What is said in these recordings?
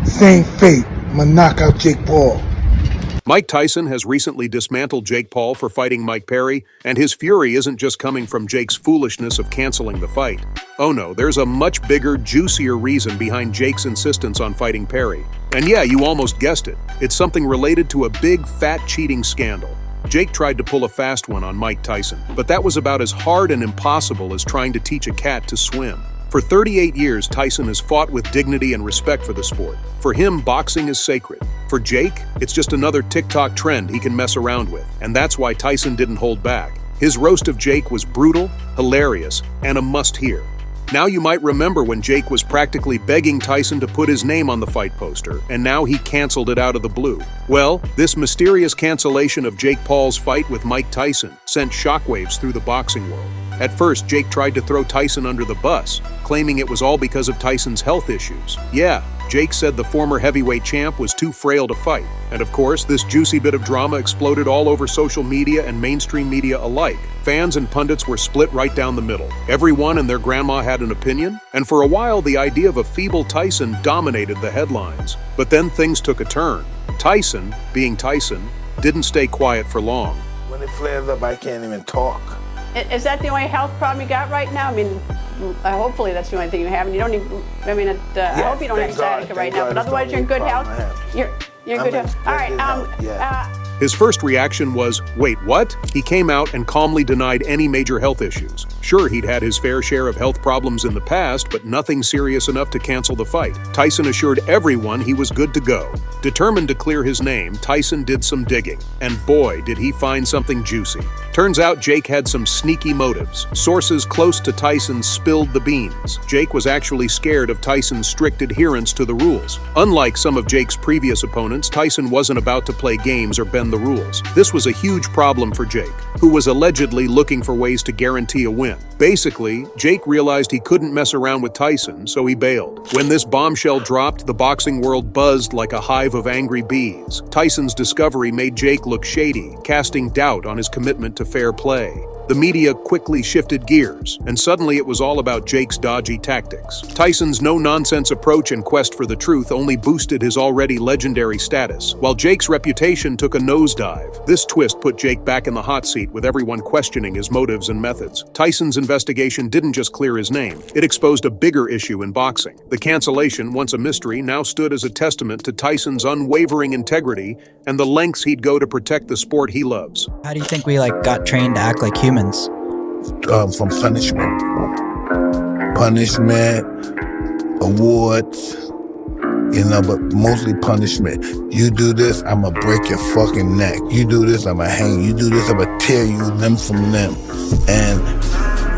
Same fate. I'ma knock out Jake Paul. Mike Tyson has recently dismantled Jake Paul for fighting Mike Perry, and his fury isn't just coming from Jake's foolishness of canceling the fight. Oh no, there's a much bigger, juicier reason behind Jake's insistence on fighting Perry. And yeah, you almost guessed it. It's something related to a big, fat cheating scandal. Jake tried to pull a fast one on Mike Tyson, but that was about as hard and impossible as trying to teach a cat to swim. For 38 years, Tyson has fought with dignity and respect for the sport. For him, boxing is sacred. For Jake, it's just another TikTok trend he can mess around with, and that's why Tyson didn't hold back. His roast of Jake was brutal, hilarious, and a must-hear. Now you might remember when Jake was practically begging Tyson to put his name on the fight poster, and now he canceled it out of the blue. Well, this mysterious cancellation of Jake Paul's fight with Mike Tyson sent shockwaves through the boxing world. At first, Jake tried to throw Tyson under the bus, claiming it was all because of Tyson's health issues. Yeah, Jake said the former heavyweight champ was too frail to fight. And of course, this juicy bit of drama exploded all over social media and mainstream media alike. Fans and pundits were split right down the middle. Everyone and their grandma had an opinion, and for a while the idea of a feeble Tyson dominated the headlines. But then things took a turn. Tyson, being Tyson, didn't stay quiet for long. When it flares up, I can't even talk. Is that the only health problem you got right now? I mean, hopefully that's the only thing you have, and you don't even, I mean, I hope you don't have sciatica right now, but otherwise you're in good health? You're in good health? All right, His first reaction was, wait, what? He came out and calmly denied any major health issues. Sure, he'd had his fair share of health problems in the past, but nothing serious enough to cancel the fight. Tyson assured everyone he was good to go. Determined to clear his name, Tyson did some digging. And boy, did he find something juicy. Turns out Jake had some sneaky motives. Sources close to Tyson spilled the beans. Jake was actually scared of Tyson's strict adherence to the rules. Unlike some of Jake's previous opponents, Tyson wasn't about to play games or bend the rules. This was a huge problem for Jake, who was allegedly looking for ways to guarantee a win. Basically, Jake realized he couldn't mess around with Tyson, so he bailed. When this bombshell dropped, the boxing world buzzed like a hive of angry bees. Tyson's discovery made Jake look shady, casting doubt on his commitment to fair play. The media quickly shifted gears, and suddenly it was all about Jake's dodgy tactics. Tyson's no-nonsense approach and quest for the truth only boosted his already legendary status, while Jake's reputation took a nosedive. This twist put Jake back in the hot seat, with everyone questioning his motives and methods. Tyson's investigation didn't just clear his name, it exposed a bigger issue in boxing. The cancellation, once a mystery, now stood as a testament to Tyson's unwavering integrity and the lengths he'd go to protect the sport he loves. How do you think we got trained to act like humans? From punishment. Punishment, awards, but mostly punishment. You do this, I'ma break your fucking neck. You do this, I'ma hang you. You do this, I'ma tear you limb from limb. And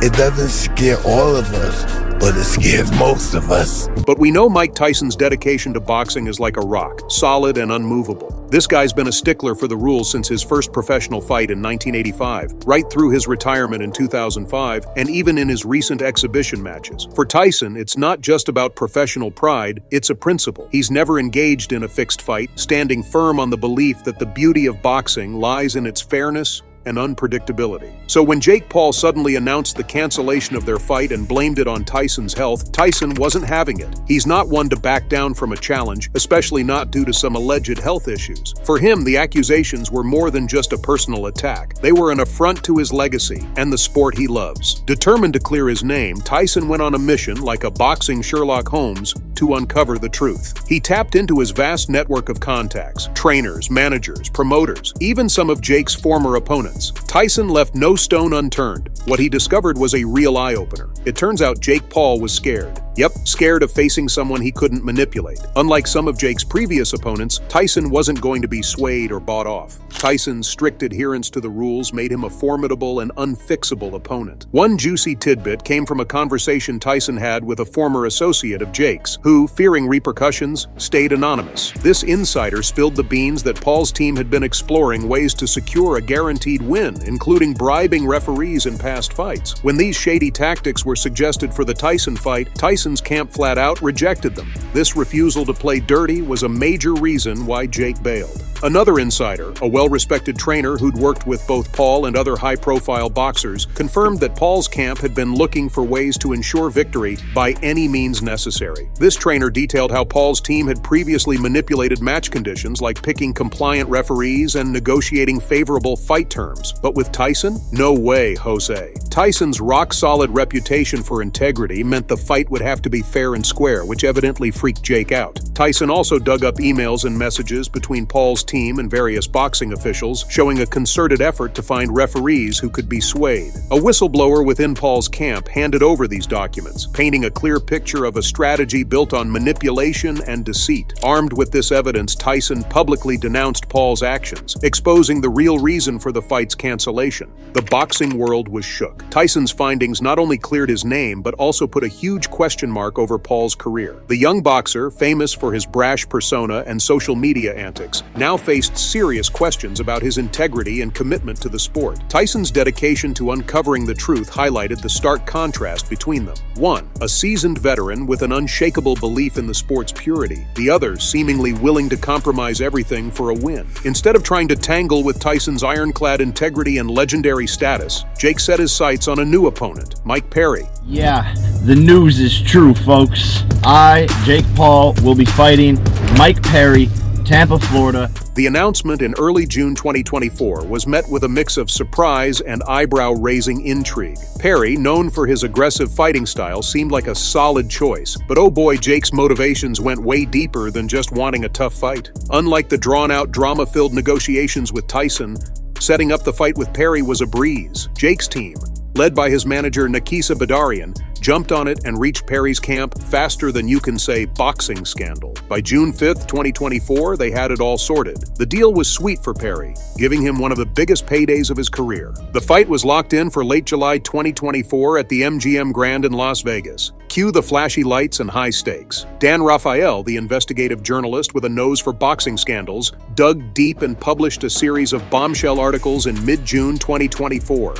it doesn't scare all of us, but it scares most of us. But we know Mike Tyson's dedication to boxing is like a rock, solid and unmovable. This guy's been a stickler for the rules since his first professional fight in 1985, right through his retirement in 2005, and even in his recent exhibition matches. For Tyson, it's not just about professional pride, it's a principle. He's never engaged in a fixed fight, standing firm on the belief that the beauty of boxing lies in its fairness and unpredictability. So when Jake Paul suddenly announced the cancellation of their fight and blamed it on Tyson's health, Tyson wasn't having it. He's not one to back down from a challenge, especially not due to some alleged health issues. For him, the accusations were more than just a personal attack. They were an affront to his legacy and the sport he loves. Determined to clear his name, Tyson went on a mission like a boxing Sherlock Holmes to uncover the truth. He tapped into his vast network of contacts, trainers, managers, promoters, even some of Jake's former opponents. Tyson left no stone unturned. What he discovered was a real eye-opener. It turns out Jake Paul was scared. Yep, scared of facing someone he couldn't manipulate. Unlike some of Jake's previous opponents, Tyson wasn't going to be swayed or bought off. Tyson's strict adherence to the rules made him a formidable and unfixable opponent. One juicy tidbit came from a conversation Tyson had with a former associate of Jake's, who, fearing repercussions, stayed anonymous. This insider spilled the beans that Paul's team had been exploring ways to secure a guaranteed win, including bribing referees in past fights. When these shady tactics were suggested for the Tyson fight, Tyson Tyson's camp flat out rejected them. This refusal to play dirty was a major reason why Jake bailed. Another insider, a well-respected trainer who'd worked with both Paul and other high-profile boxers, confirmed that Paul's camp had been looking for ways to ensure victory by any means necessary. This trainer detailed how Paul's team had previously manipulated match conditions like picking compliant referees and negotiating favorable fight terms. But with Tyson? No way, Jose. Tyson's rock-solid reputation for integrity meant the fight would have to be fair and square, which evidently freaked Jake out. Tyson also dug up emails and messages between Paul's team and various boxing officials, showing a concerted effort to find referees who could be swayed. A whistleblower within Paul's camp handed over these documents, painting a clear picture of a strategy built on manipulation and deceit. Armed with this evidence, Tyson publicly denounced Paul's actions, exposing the real reason for the fight's cancellation. The boxing world was shook. Tyson's findings not only cleared his name, but also put a huge question mark over Paul's career. The young boxer, famous for his brash persona and social media antics, now faced serious questions about his integrity and commitment to the sport. Tyson's dedication to uncovering the truth highlighted the stark contrast between them. One, a seasoned veteran with an unshakable belief in the sport's purity. The other, seemingly willing to compromise everything for a win. Instead of trying to tangle with Tyson's ironclad integrity and legendary status, Jake set his sights on a new opponent, Mike Perry. Yeah, the news is true, folks. I, Jake Paul, will be fighting Mike Perry, Tampa, Florida. The announcement in early June 2024 was met with a mix of surprise and eyebrow-raising intrigue. Perry, known for his aggressive fighting style, seemed like a solid choice, but oh boy, Jake's motivations went way deeper than just wanting a tough fight. Unlike the drawn-out, drama-filled negotiations with Tyson, setting up the fight with Perry was a breeze. Jake's team, led by his manager Nakisa Badarian, jumped on it and reached Perry's camp faster than you can say boxing scandal. By June 5th, 2024, they had it all sorted. The deal was sweet for Perry, giving him one of the biggest paydays of his career. The fight was locked in for late July 2024 at the MGM Grand in Las Vegas. Cue the flashy lights and high stakes. Dan Rafael, the investigative journalist with a nose for boxing scandals, dug deep and published a series of bombshell articles in mid-June 2024.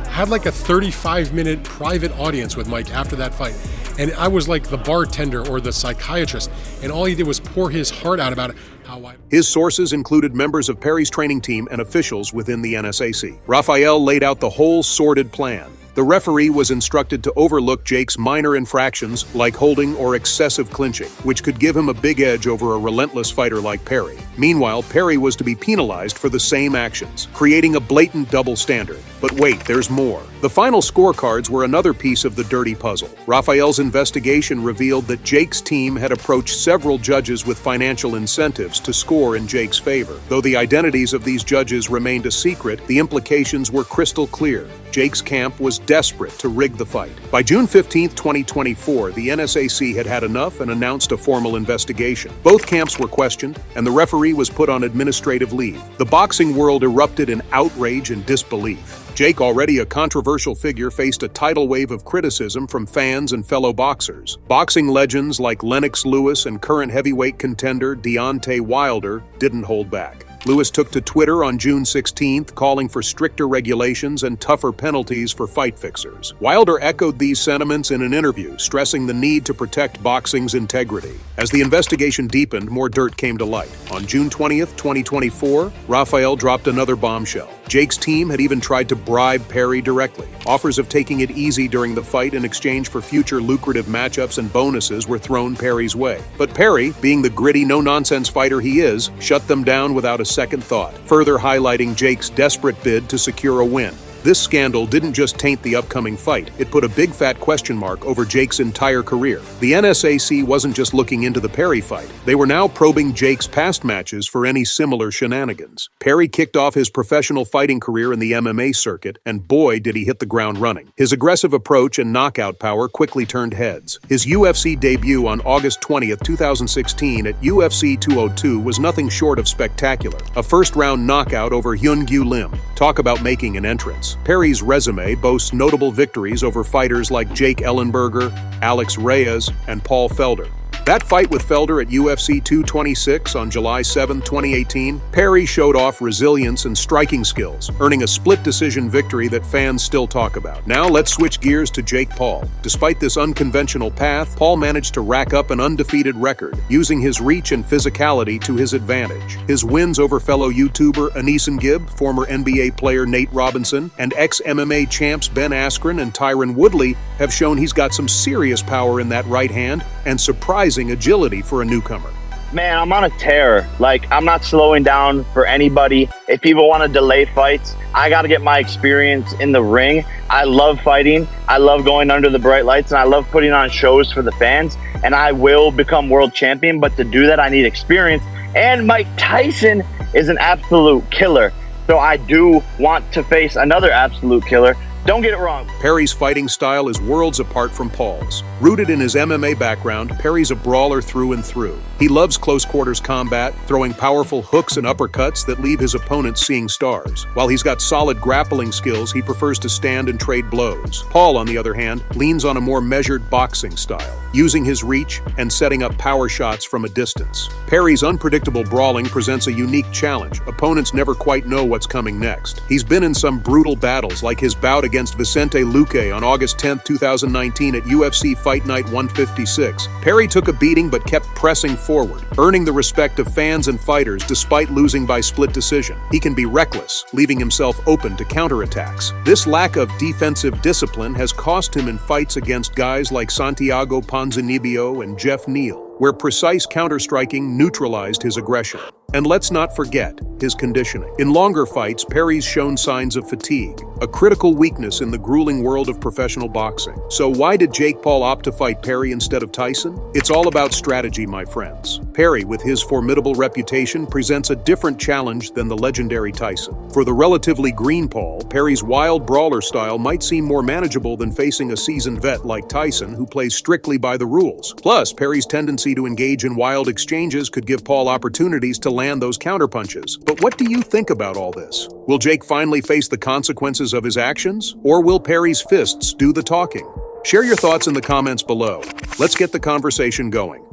Had like a 35-minute private audience with Mike after that fight. And I was like the bartender or the psychiatrist. And all he did was pour his heart out about it. His sources included members of Perry's training team and officials within the NSAC. Rafael laid out the whole sordid plan. The referee was instructed to overlook Jake's minor infractions like holding or excessive clinching, which could give him a big edge over a relentless fighter like Perry. Meanwhile, Perry was to be penalized for the same actions, creating a blatant double standard. But wait, there's more. The final scorecards were another piece of the dirty puzzle. Rafael's investigation revealed that Jake's team had approached several judges with financial incentives to score in Jake's favor. Though the identities of these judges remained a secret, the implications were crystal clear. Jake's camp was desperate to rig the fight. By June 15, 2024, the NSAC had had enough and announced a formal investigation. Both camps were questioned, and the referee was put on administrative leave. The boxing world erupted in outrage and disbelief. Jake, already a controversial figure, faced a tidal wave of criticism from fans and fellow boxers. Boxing legends like Lennox Lewis and current heavyweight contender Deontay Wilder didn't hold back. Lewis took to Twitter on June 16th, calling for stricter regulations and tougher penalties for fight fixers. Wilder echoed these sentiments in an interview, stressing the need to protect boxing's integrity. As the investigation deepened, more dirt came to light. On June 20th, 2024, Rafael dropped another bombshell. Jake's team had even tried to bribe Perry directly. Offers of taking it easy during the fight in exchange for future lucrative matchups and bonuses were thrown Perry's way. But Perry, being the gritty, no-nonsense fighter he is, shut them down without a second thought, further highlighting Jake's desperate bid to secure a win. This scandal didn't just taint the upcoming fight, it put a big fat question mark over Jake's entire career. The NSAC wasn't just looking into the Perry fight, they were now probing Jake's past matches for any similar shenanigans. Perry kicked off his professional fighting career in the MMA circuit, and boy did he hit the ground running. His aggressive approach and knockout power quickly turned heads. His UFC debut on August 20th, 2016 at UFC 202 was nothing short of spectacular. A first-round knockout over Hyun-Gyu Lim. Talk about making an entrance. Perry's resume boasts notable victories over fighters like Jake Ellenberger, Alex Reyes, and Paul Felder. That fight with Felder at UFC 226 on July 7, 2018, Perry showed off resilience and striking skills, earning a split decision victory that fans still talk about. Now let's switch gears to Jake Paul. Despite this unconventional path, Paul managed to rack up an undefeated record, using his reach and physicality to his advantage. His wins over fellow YouTuber Anisan Gibb, former NBA player Nate Robinson, and ex-MMA champs Ben Askren and Tyron Woodley have shown he's got some serious power in that right hand and surprising agility for a newcomer. Man, I'm on a tear. Like, I'm not slowing down for anybody. If people want to delay fights, I got to get my experience in the ring. I love fighting. I love going under the bright lights, and I love putting on shows for the fans. And I will become world champion, but to do that, I need experience. And Mike Tyson is an absolute killer. So I do want to face another absolute killer. Don't get it wrong. Perry's fighting style is worlds apart from Paul's. Rooted in his MMA background, Perry's a brawler through and through. He loves close quarters combat, throwing powerful hooks and uppercuts that leave his opponents seeing stars. While he's got solid grappling skills, he prefers to stand and trade blows. Paul, on the other hand, leans on a more measured boxing style, using his reach and setting up power shots from a distance. Perry's unpredictable brawling presents a unique challenge. Opponents never quite know what's coming next. He's been in some brutal battles, like his bout against Vicente Luque on August 10, 2019 at UFC Fight Night 156. Perry took a beating but kept pressing forward, earning the respect of fans and fighters despite losing by split decision. He can be reckless, leaving himself open to counterattacks. This lack of defensive discipline has cost him in fights against guys like Santiago Ponzinibbio and Jeff Neal, where precise counter-striking neutralized his aggression. And let's not forget his conditioning. In longer fights, Perry's shown signs of fatigue, a critical weakness in the grueling world of professional boxing. So why did Jake Paul opt to fight Perry instead of Tyson? It's all about strategy, my friends. Perry, with his formidable reputation, presents a different challenge than the legendary Tyson. For the relatively green Paul, Perry's wild brawler style might seem more manageable than facing a seasoned vet like Tyson, who plays strictly by the rules. Plus, Perry's tendency to engage in wild exchanges could give Paul opportunities to land those counterpunches. But what do you think about all this? Will Jake finally face the consequences of his actions? Or will Perry's fists do the talking? Share your thoughts in the comments below. Let's get the conversation going.